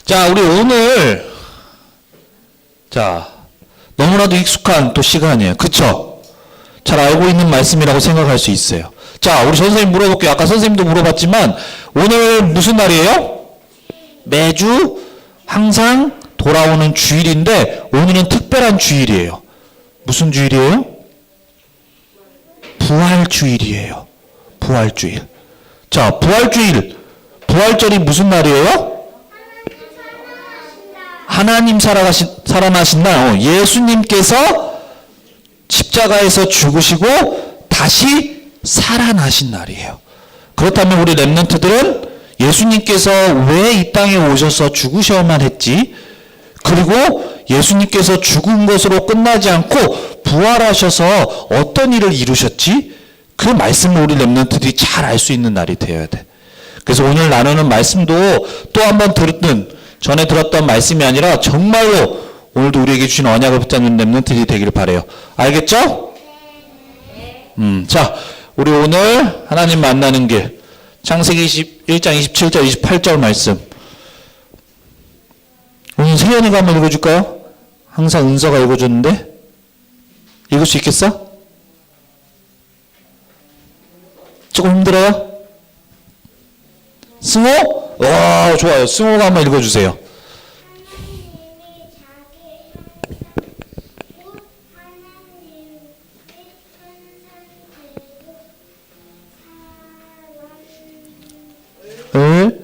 자, 우리 오늘, 너무나도 익숙한 또 시간이에요. 그쵸? 잘 알고 있는 말씀이라고 생각할 수 있어요. 자, 우리 선생님 물어볼게요. 아까 선생님도 물어봤지만, 오늘 무슨 날이에요? 매주 항상 돌아오는 주일인데, 오늘은 특별한 주일이에요. 무슨 주일이에요? 부활주일이에요. 부활주일. 자, 부활절이 무슨 날이에요? 하나님 살아나신 날, 예수님께서 십자가에서 죽으시고 다시 살아나신 날이에요. 그렇다면 우리 렘넌트들은 예수님께서 왜 이 땅에 오셔서 죽으셔야만 했지? 그리고 예수님께서 죽은 것으로 끝나지 않고 부활하셔서 어떤 일을 이루셨지? 그 말씀을 우리 렘넌트들이 잘 알 수 있는 날이 되어야 돼. 그래서 오늘 나누는 말씀도 또 한 번 전에 들었던 말씀이 아니라 정말로 오늘도 우리에게 주신 언약을 붙잡는 렘넌트들이 되기를 바라요. 알겠죠? 자, 우리 오늘 하나님 만나는 길 창세기 1장 27절 28절 말씀. 오늘 세연이가 한번 읽어줄까요? 항상 은서가 읽어줬는데 읽을 수 있겠어? 조금 힘들어요? 승호? 와, 좋아요. 승호가 한번 읽어주세요. 을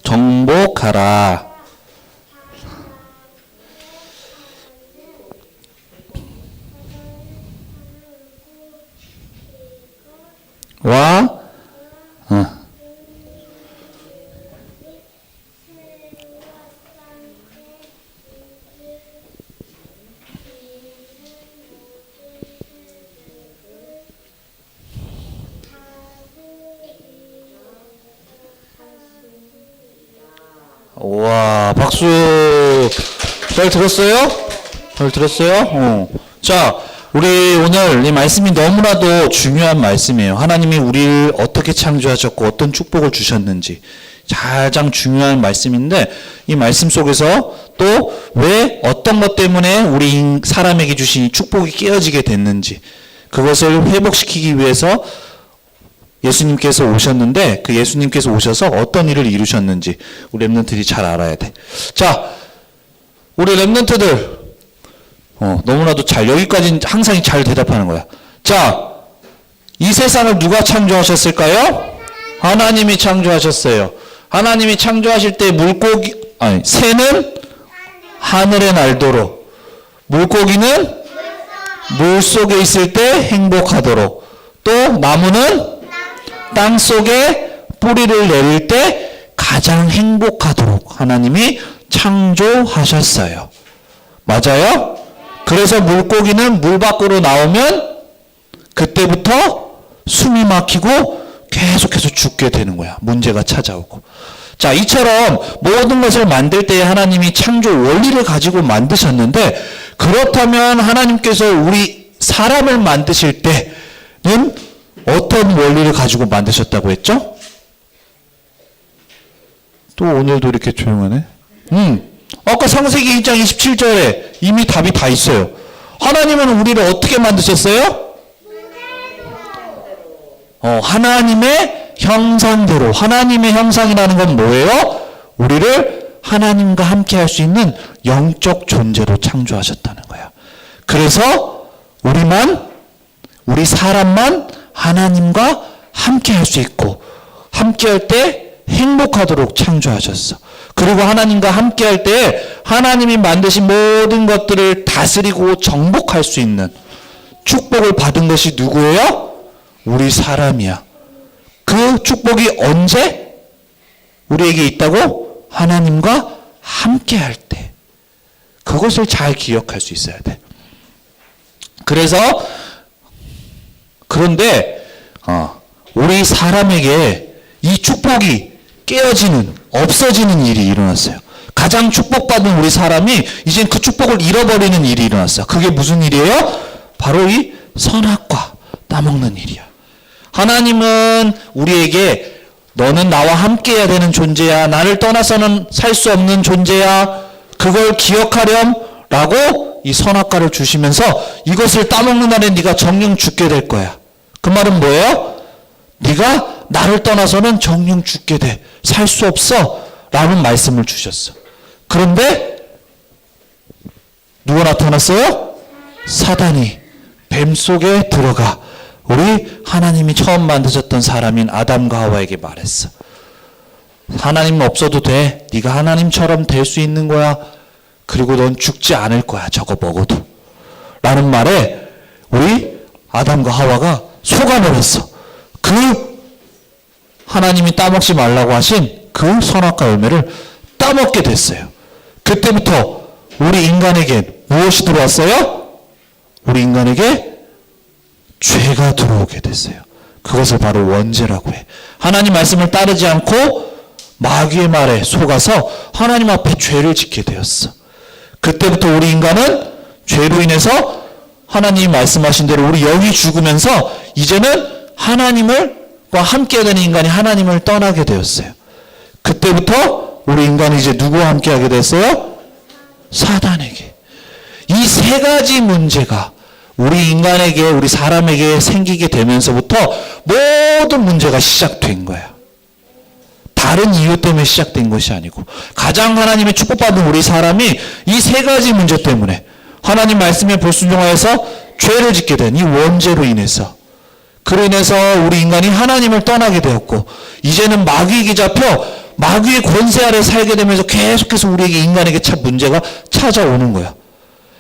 정복하라. 와, 와, 박수. 잘 들었어요? 잘 들었어요? 자, 우리 오늘 이 말씀이 너무나도 중요한 말씀이에요. 하나님이 우리를 어떻게 창조하셨고 어떤 축복을 주셨는지 가장 중요한 말씀인데, 이 말씀 속에서 또 왜 어떤 것 때문에 우리 사람에게 주신 축복이 깨어지게 됐는지, 그것을 회복시키기 위해서 예수님께서 오셨는데, 그 예수님께서 오셔서 어떤 일을 이루셨는지 우리 렘넌트들이 잘 알아야 돼. 자, 우리 렘넌트들 너무나도 여기까지는 항상 잘 대답하는 거야. 자, 이 세상을 누가 창조하셨을까요? 하나님이 창조하셨어요. 하나님이 창조하실 때 새는 하늘에 날도록, 물고기는 물 속에 있을 때 행복하도록, 또 나무는 땅 속에 뿌리를 내릴 때 가장 행복하도록 하나님이 창조하셨어요. 맞아요? 그래서 물고기는 물 밖으로 나오면 그때부터 숨이 막히고 계속해서 죽게 되는 거야. 문제가 찾아오고. 자, 이처럼 모든 것을 만들 때 하나님이 창조 원리를 가지고 만드셨는데, 그렇다면 하나님께서 우리 사람을 만드실 때는 어떤 원리를 가지고 만드셨다고 했죠? 또 오늘도 이렇게 조용하네. 아까 창세기 1장 27절에 이미 답이 다 있어요. 하나님은 우리를 어떻게 만드셨어요? 하나님의 형상대로. 하나님의 형상이라는 건 뭐예요? 우리를 하나님과 함께 할 수 있는 영적 존재로 창조하셨다는 거야. 그래서 우리 사람만 하나님과 함께 할 수 있고, 함께 할 때 행복하도록 창조하셨어. 그리고 하나님과 함께 할 때 하나님이 만드신 모든 것들을 다스리고 정복할 수 있는 축복을 받은 것이 누구예요? 우리 사람이야. 그 축복이 언제 우리에게 있다고? 하나님과 함께 할 때. 그것을 잘 기억할 수 있어야 돼. 그런데 우리 사람에게 이 축복이 깨어지는, 없어지는 일이 일어났어요. 가장 축복받은 우리 사람이 이젠 그 축복을 잃어버리는 일이 일어났어요. 그게 무슨 일이에요? 바로 이 선악과 따먹는 일이야. 하나님은 우리에게 너는 나와 함께 해야 되는 존재야. 나를 떠나서는 살 수 없는 존재야. 그걸 기억하렴 라고 이 선악과를 주시면서 이것을 따먹는 날에 네가 정령 죽게 될 거야. 그 말은 뭐예요? 네가 나를 떠나서는 정령 죽게 돼. 살 수 없어 라는 말씀을 주셨어. 그런데 누가 나타났어요? 사단이 뱀 속에 들어가 우리 하나님이 처음 만드셨던 사람인 아담과 하와에게 말했어. 하나님 없어도 돼. 네가 하나님처럼 될 수 있는 거야. 그리고 넌 죽지 않을 거야. 저거 먹어도. 라는 말에 우리 아담과 하와가 속아버렸어. 그 하나님이 따먹지 말라고 하신 그 선악과 열매를 따먹게 됐어요. 그때부터 우리 인간에게 무엇이 들어왔어요? 우리 인간에게 죄가 들어오게 됐어요. 그것을 바로 원죄라고 해. 하나님 말씀을 따르지 않고 마귀의 말에 속아서 하나님 앞에 죄를 짓게 되었어. 그때부터 우리 인간은 죄로 인해서 하나님이 말씀하신 대로 우리 영이 죽으면서 이제는 하나님과 함께 되는 인간이 하나님을 떠나게 되었어요. 그때부터 우리 인간이 이제 누구와 함께 하게 됐어요? 사단에게. 이 세 가지 문제가 우리 인간에게, 우리 사람에게 생기게 되면서부터 모든 문제가 시작된 거야. 다른 이유 때문에 시작된 것이 아니고 가장 하나님의 축복받은 우리 사람이 이 세 가지 문제 때문에 하나님 말씀에 불순종하여서 죄를 짓게 된 이 원죄로 인해서, 그로 인해서 우리 인간이 하나님을 떠나게 되었고 이제는 마귀에게 잡혀 마귀의 권세 아래 살게 되면서 계속해서 우리에게, 인간에게 참 문제가 찾아오는 거야.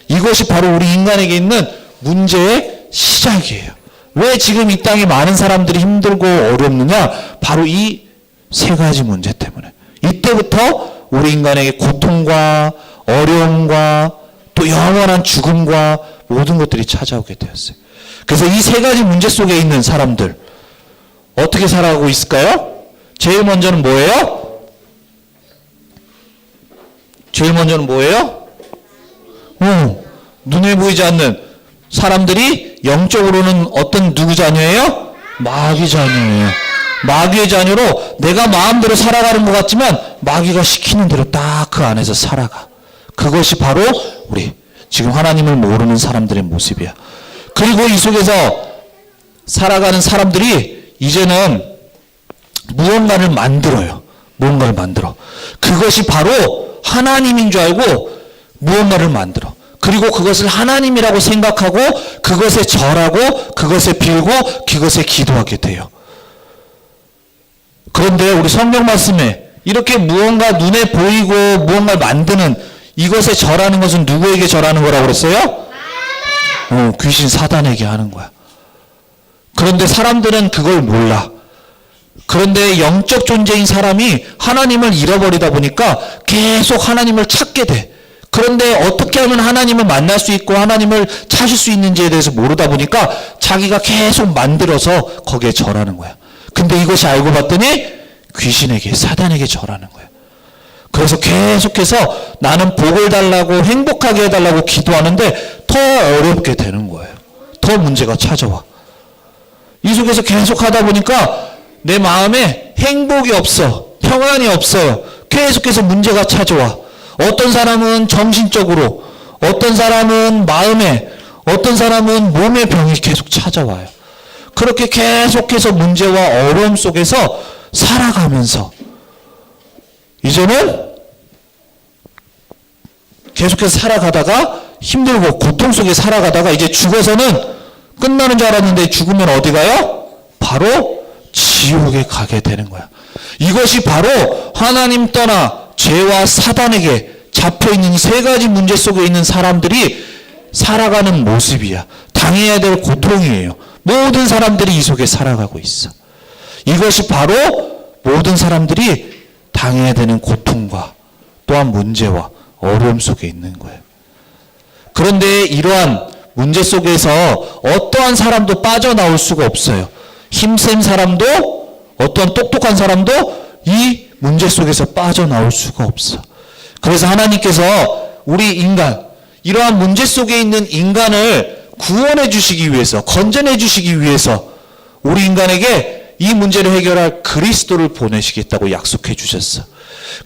이것이 바로 우리 인간에게 있는 문제의 시작이에요. 왜 지금 이 땅에 많은 사람들이 힘들고 어렵느냐? 바로 이 세 가지 문제 때문에. 이때부터 우리 인간에게 고통과 어려움과 또 영원한 죽음과 모든 것들이 찾아오게 되었어요. 그래서 이 세 가지 문제 속에 있는 사람들 어떻게 살아가고 있을까요? 제일 먼저는 뭐예요? 눈에 보이지 않는 사람들이 영적으로는 어떤 누구 자녀예요? 마귀 자녀예요. 마귀의 자녀로 내가 마음대로 살아가는 것 같지만 마귀가 시키는 대로 딱 그 안에서 살아가. 그것이 바로 우리 지금 하나님을 모르는 사람들의 모습이야. 그리고 이 속에서 살아가는 사람들이 이제는 무언가를 만들어요. 무언가를 만들어. 그것이 바로 하나님인 줄 알고 무언가를 만들어. 그리고 그것을 하나님이라고 생각하고 그것에 절하고 그것에 빌고 그것에 기도하게 돼요. 그런데 우리 성경 말씀에 이렇게 무언가 눈에 보이고 무언가를 만드는 이것에 절하는 것은 누구에게 절하는 거라고 그랬어요? 귀신 사단에게 하는 거야. 그런데 사람들은 그걸 몰라. 그런데 영적 존재인 사람이 하나님을 잃어버리다 보니까 계속 하나님을 찾게 돼. 그런데 어떻게 하면 하나님을 만날 수 있고 하나님을 찾을 수 있는지에 대해서 모르다 보니까 자기가 계속 만들어서 거기에 절하는 거야. 근데 이것이 알고 봤더니 귀신에게, 사단에게 절하는 거야. 그래서 계속해서 나는 복을 달라고, 행복하게 해달라고 기도하는데 더 어렵게 되는 거예요. 더 문제가 찾아와. 이 속에서 계속 하다 보니까 내 마음에 행복이 없어. 평안이 없어요. 계속해서 문제가 찾아와. 어떤 사람은 정신적으로, 어떤 사람은 마음에, 어떤 사람은 몸의 병이 계속 찾아와요. 그렇게 계속해서 문제와 어려움 속에서 살아가면서 이제는 계속해서 살아가다가 힘들고 고통 속에 살아가다가 이제 죽어서는 끝나는 줄 알았는데 죽으면 어디 가요? 바로 지옥에 가게 되는 거야. 이것이 바로 하나님 떠나 죄와 사단에게 잡혀있는 세 가지 문제 속에 있는 사람들이 살아가는 모습이야. 당해야 될 고통이에요. 모든 사람들이 이 속에 살아가고 있어. 이것이 바로 모든 사람들이 당해야 되는 고통과 또한 문제와 어려움 속에 있는 거예요. 그런데 이러한 문제 속에서 어떠한 사람도 빠져나올 수가 없어요. 힘센 사람도 어떠한 똑똑한 사람도 이 문제 속에서 빠져나올 수가 없어. 그래서 하나님께서 우리 인간, 이러한 문제 속에 있는 인간을 구원해 주시기 위해서, 건져내 주시기 위해서 우리 인간에게 이 문제를 해결할 그리스도를 보내시겠다고 약속해 주셨어.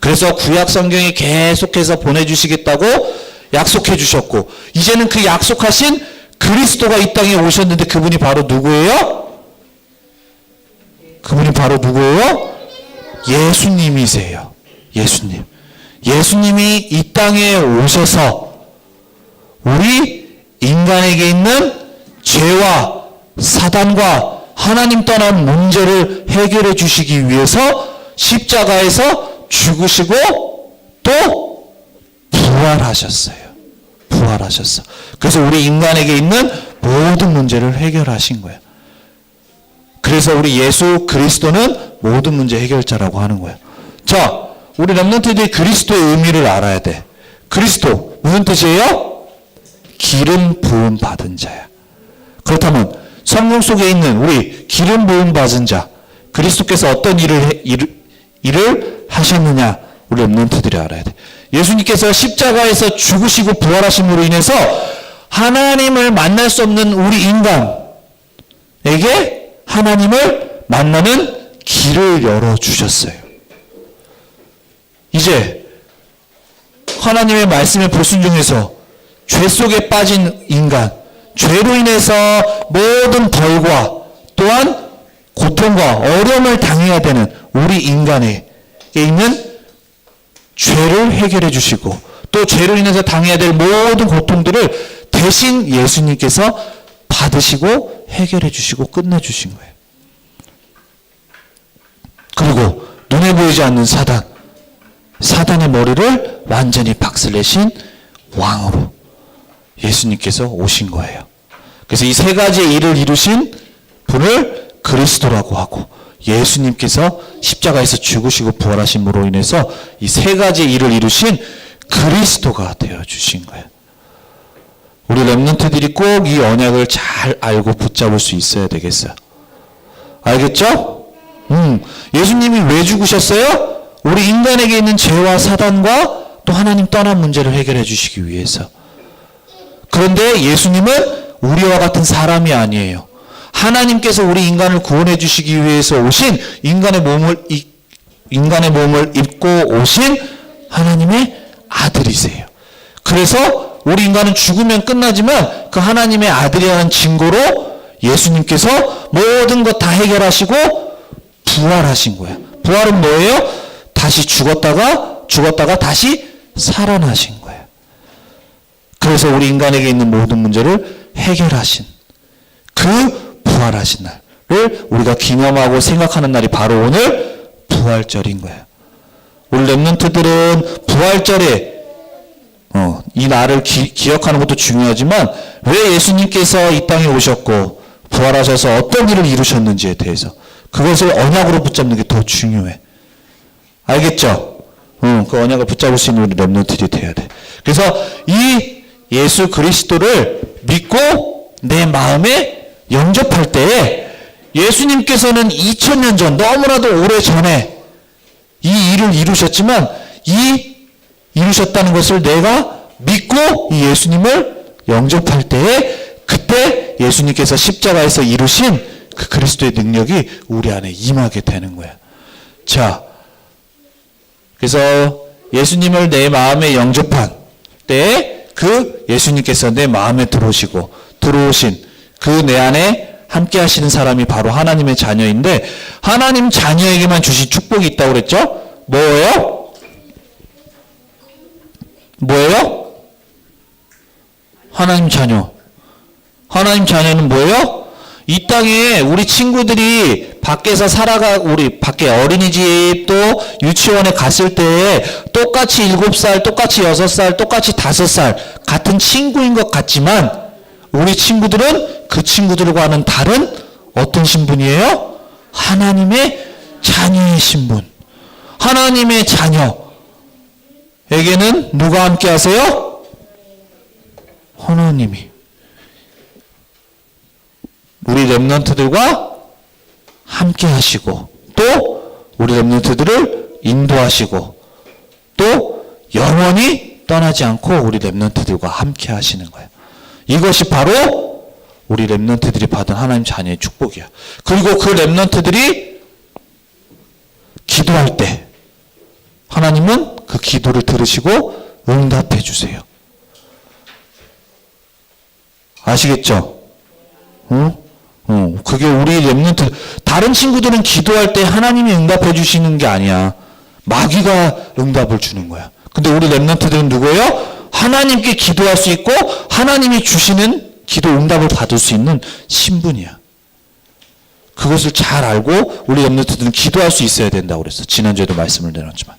그래서 구약 성경에 계속해서 보내주시겠다고 약속해 주셨고, 이제는 그 약속하신 그리스도가 이 땅에 오셨는데 그분이 바로 누구예요? 그분이 바로 누구예요? 예수님이세요. 예수님. 예수님이 이 땅에 오셔서 우리 인간에게 있는 죄와 사단과 하나님 떠난 문제를 해결해 주시기 위해서 십자가에서 죽으시고 또 부활하셨어요. 부활하셨어. 그래서 우리 인간에게 있는 모든 문제를 해결하신 거예요. 그래서 우리 예수 그리스도는 모든 문제 해결자라고 하는 거예요. 자, 우리 렘넌트들이 그리스도의 의미를 알아야 돼. 그리스도 무슨 뜻이에요? 기름 부음 받은 자야. 그렇다면 성경 속에 있는 우리 기름 부음 받은 자, 그리스도께서 어떤 일을 하셨느냐, 우리 렘넌트들이 알아야 돼. 예수님께서 십자가에서 죽으시고 부활하심으로 인해서 하나님을 만날 수 없는 우리 인간에게 하나님을 만나는 길을 열어주셨어요. 이제 하나님의 말씀에 불순종해서 죄 속에 빠진 인간, 죄로 인해서 모든 벌과 또한 고통과 어려움을 당해야 되는 우리 인간에게 있는 죄를 해결해 주시고 또 죄로 인해서 당해야 될 모든 고통들을 대신 예수님께서 받으시고 해결해 주시고 끝내 주신 거예요. 그리고 눈에 보이지 않는 사단의 머리를 완전히 박살내신 왕으로 예수님께서 오신 거예요. 그래서 이 세 가지의 일을 이루신 분을 그리스도라고 하고, 예수님께서 십자가에서 죽으시고 부활하심으로 인해서 이 세 가지의 일을 이루신 그리스도가 되어주신 거예요. 우리 렘넌트들이 꼭 이 언약을 잘 알고 붙잡을 수 있어야 되겠어요. 알겠죠? 예수님이 왜 죽으셨어요? 우리 인간에게 있는 죄와 사단과 또 하나님 떠난 문제를 해결해 주시기 위해서. 그런데 예수님은 우리와 같은 사람이 아니에요. 하나님께서 우리 인간을 구원해 주시기 위해서 오신 인간의 몸을 입고 오신 하나님의 아들이세요. 그래서 우리 인간은 죽으면 끝나지만 그 하나님의 아들이라는 증거로 예수님께서 모든 것 다 해결하시고 부활하신 거예요. 부활은 뭐예요? 다시 죽었다가 다시 살아나신 거예요. 그래서 우리 인간에게 있는 모든 문제를 해결하신 그 부활하신 날을 우리가 기념하고 생각하는 날이 바로 오늘 부활절인 거예요. 우리 렘넌트들은 부활절에 이 날을 기억하는 것도 중요하지만 왜 예수님께서 이 땅에 오셨고 부활하셔서 어떤 일을 이루셨는지에 대해서 그것을 언약으로 붙잡는 게 더 중요해. 알겠죠? 그 언약을 붙잡을 수 있는 우리 렘넌트들이 돼야 돼. 그래서 이 예수 그리스도를 믿고 내 마음에 영접할 때에 예수님께서는 2000년 전, 너무나도 오래 전에 이 일을 이루셨지만 이루셨다는 것을 내가 믿고 이 예수님을 영접할 때에 그때 예수님께서 십자가에서 이루신 그 그리스도의 능력이 우리 안에 임하게 되는 거야. 자, 그래서 예수님을 내 마음에 영접한 때에 그 예수님께서 내 마음에 들어오신 그 내 안에 함께 하시는 사람이 바로 하나님의 자녀인데, 하나님 자녀에게만 주신 축복이 있다고 그랬죠? 뭐예요? 하나님 자녀. 하나님 자녀는 뭐예요? 이 땅에 우리 친구들이 밖에서 우리 밖에 어린이집 또 유치원에 갔을 때 똑같이 7살, 똑같이 6살, 똑같이 5살 같은 친구인 것 같지만 우리 친구들은 그 친구들과는 다른 어떤 신분이에요? 하나님의 자녀의 신분. 하나님의 자녀에게는 누가 함께 하세요? 하나님이. 우리 렘넌트들과 함께 하시고 또 우리 렘넌트들을 인도하시고 또 영원히 떠나지 않고 우리 렘넌트들과 함께 하시는 거예요. 이것이 바로 우리 렘넌트들이 받은 하나님 자녀의 축복이야. 그리고 그 렘넌트들이 기도할 때 하나님은 그 기도를 들으시고 응답해 주세요. 아시겠죠? 그게 우리 렘넌트. 다른 친구들은 기도할 때 하나님이 응답해 주시는 게 아니야. 마귀가 응답을 주는 거야. 근데 우리 렘넌트들은 누구예요? 하나님께 기도할 수 있고 하나님이 주시는 기도 응답을 받을 수 있는 신분이야. 그것을 잘 알고 우리 렘넌트들은 기도할 수 있어야 된다고 그랬어. 지난주에도 말씀을 드렸지만.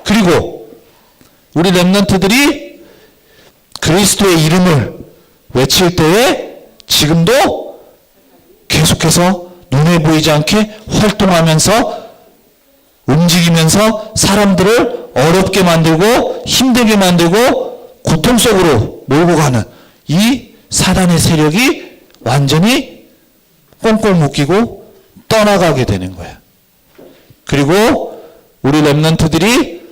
그리고 우리 렘넌트들이 그리스도의 이름을 외칠 때에 지금도 계속해서 눈에 보이지 않게 활동하면서 움직이면서 사람들을 어렵게 만들고 힘들게 만들고 고통 속으로 몰고 가는 이 사단의 세력이 완전히 꽁꽁 묶이고 떠나가게 되는 거야. 그리고 우리 렘넌트들이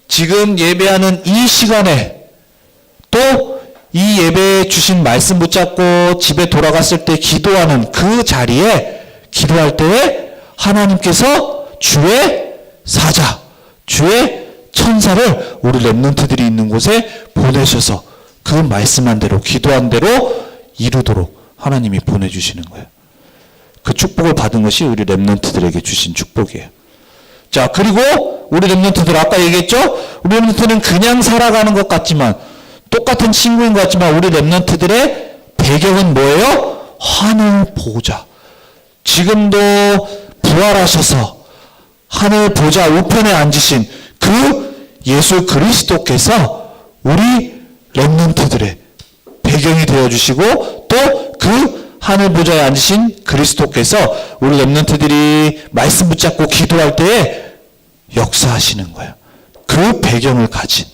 지금 예배하는 이 시간에 또 이 예배에 주신 말씀 붙잡고 집에 돌아갔을 때 기도하는 그 자리에 기도할 때에 하나님께서 주의 사자, 주의 천사를 우리 렘넌트들이 있는 곳에 보내셔서 그 말씀한 대로 기도한 대로 이루도록 하나님이 보내주시는 거예요. 그 축복을 받은 것이 우리 렘넌트들에게 주신 축복이에요. 자, 그리고 우리 렘넌트들 아까 얘기했죠? 우리 렘넌트는 그냥 살아가는 것 같지만 똑같은 친구인 것 같지만 우리 렘넌트들의 배경은 뭐예요? 하늘 보좌. 지금도 부활하셔서 하늘 보좌 우편에 앉으신 그 예수 그리스도께서 우리 렘넌트들의 배경이 되어주시고 또 그 하늘 보좌에 앉으신 그리스도께서 우리 렘넌트들이 말씀 붙잡고 기도할 때에 역사하시는 거예요. 그 배경을 가진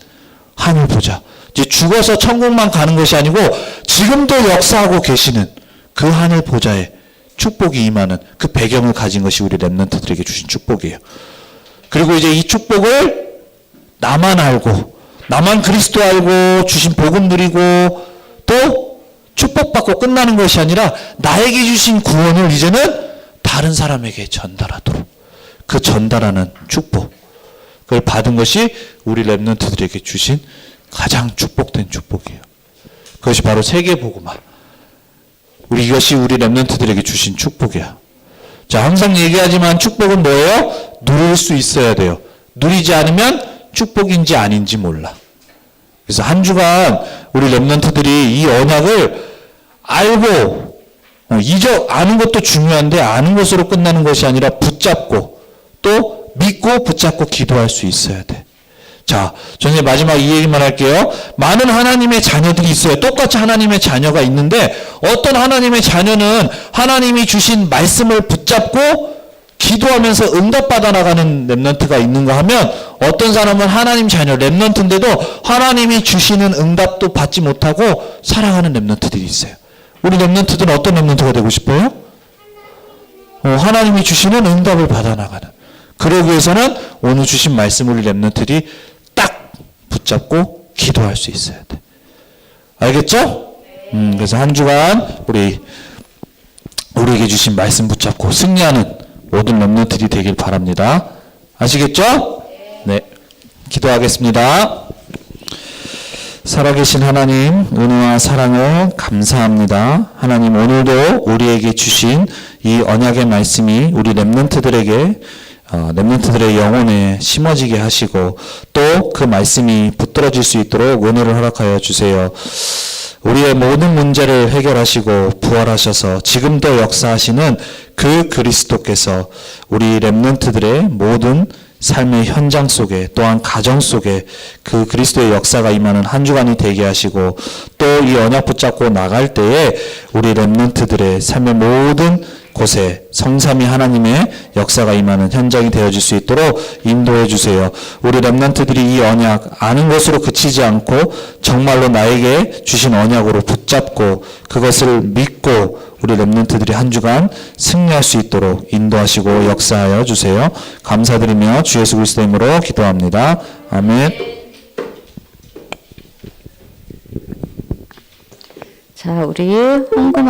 하늘 보좌. 이제 죽어서 천국만 가는 것이 아니고 지금도 역사하고 계시는 그 하늘 보좌에 축복이 임하는 그 배경을 가진 것이 우리 렘넌트들에게 주신 축복이에요. 그리고 이제 이 축복을 나만 알고 나만 그리스도 알고 주신 복음 누리고 또 축복받고 끝나는 것이 아니라 나에게 주신 구원을 이제는 다른 사람에게 전달하도록 그 전달하는 축복 그걸 받은 것이 우리 렘넌트들에게 주신 가장 축복된 축복이에요. 그것이 바로 세계복음화. 이것이 우리 렘넌트들에게 주신 축복이야. 자, 항상 얘기하지만 축복은 뭐예요? 누릴 수 있어야 돼요. 누리지 않으면 축복인지 아닌지 몰라. 그래서 한 주간 우리 렘넌트들이 이 언약을 알고 아는 것도 중요한데 아는 것으로 끝나는 것이 아니라 붙잡고 또 믿고 붙잡고 기도할 수 있어야 돼. 자, 저는 이제 마지막 이 얘기만 할게요. 많은 하나님의 자녀들이 있어요. 똑같이 하나님의 자녀가 있는데 어떤 하나님의 자녀는 하나님이 주신 말씀을 붙잡고 기도하면서 응답받아 나가는 렘넌트가 있는가 하면 어떤 사람은 하나님 자녀 렘넌트인데도 하나님이 주시는 응답도 받지 못하고 살아가는 렘넌트들이 있어요. 우리 렘넌트들은 어떤 렘넌트가 되고 싶어요? 하나님이 주시는 응답을 받아 나가는. 그러기 위해서는 오늘 주신 말씀 우리 렘넌트들이 딱 붙잡고 기도할 수 있어야 돼. 알겠죠? 그래서 한 주간 우리에게 주신 말씀 붙잡고 승리하는 모든 렘넌트들이 되길 바랍니다. 아시겠죠? 네. 기도하겠습니다. 살아계신 하나님, 은혜와 사랑을 감사합니다. 하나님, 오늘도 우리에게 주신 이 언약의 말씀이 우리 렘넌트들에게 렘넌트들의 영혼에 심어지게 하시고 또 그 말씀이 붙들어질 수 있도록 은혜를 허락하여 주세요. 우리의 모든 문제를 해결하시고 부활하셔서 지금도 역사하시는 그 그리스도께서 우리 렘넌트들의 모든 삶의 현장 속에 또한 가정 속에 그 그리스도의 역사가 임하는 한 주간이 되게 하시고 또 이 언약 붙잡고 나갈 때에 우리 렘넌트들의 삶의 모든 곳에 성삼위 하나님의 역사가 임하는 현장이 되어질 수 있도록 인도해 주세요. 우리 렘넌트들이 이 언약 아는 것으로 그치지 않고 정말로 나에게 주신 언약으로 붙잡고 그것을 믿고 우리 렘넌트들이 한 주간 승리할 수 있도록 인도하시고 역사하여 주세요. 감사드리며 주 예수 그리스도의 이름으로 기도합니다. 아멘. 자, 우리 헌금